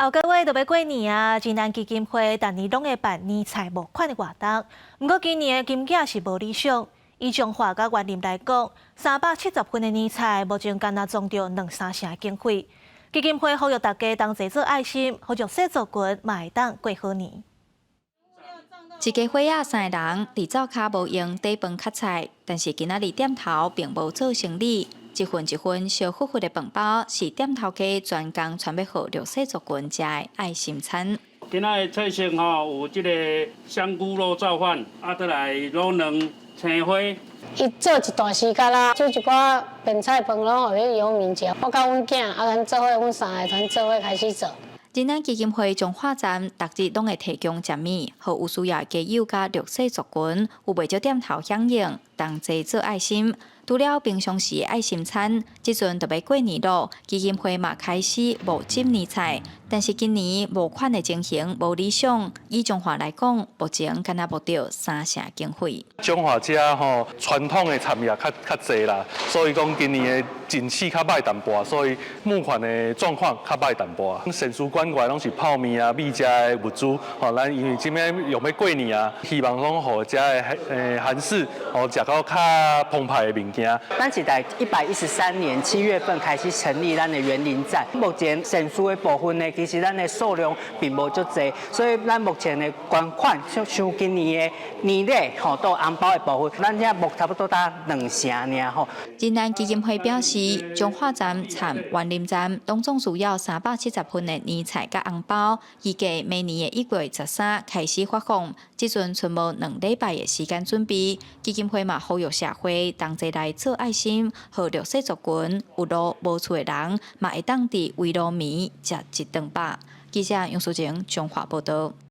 后个月就要过年啊，真咱基金会逐年拢会办年菜募款的活动，不过今年的金额是无理想。以彰化甲园林来讲，370份的年菜目前敢若总着2-3成的经费。基金会呼吁大家同齐做爱心，好让细族群嘛会当过好年。一家伙仔3个人，伫灶骹无用底饭较菜，但是今仔日店头并无做生意。一份一份烧乎乎的饭包，是店头家专工传要互弱势族群食的爱心餐。今仔的菜色有即个香菇肉燥饭，再来卤卵、青花。伊做一段时间啦，做一寡便菜饭拢互迄游民食。我甲阮囝咱做伙，阮3个团做伙开始做。仁安基金会彰化站逐日拢会提供食物，互有需要的家友甲弱势族群，有袂少店头响应，同齐做爱心。除了平常时的爱心餐，即阵就要过年咯，基金会嘛开始募集年菜，但是今年募款的情形无理想。以彰化来讲，目前敢若募到3成经费。彰化遮传统的产业较侪啦，所以讲今年的景气较歹淡薄，所以募款的状况较歹淡薄。神书馆外拢是泡面啊、米食的物资，咱因为今年又要过年啊，希望讲互遮的韩式食到较澎湃的物件。咱是在113年7月份开始成立咱的园林站，目前神书的部分呢，其实咱的数量并无足侪，所以咱目前的捐款像今年的年礼到红包的部分，咱遮募差不多达2成尔。仁安基金会表示，彰化站、参园林站拢总需要370份的年菜甲红包，预计明年的1月13开始发放，即阵剩无2礼拜的时间准备。基金会嘛呼吁社会同齐来做爱心，互弱势族群有路无厝的人，嘛会当伫围炉暝食一顿饱。记者杨淑晴彰化报道。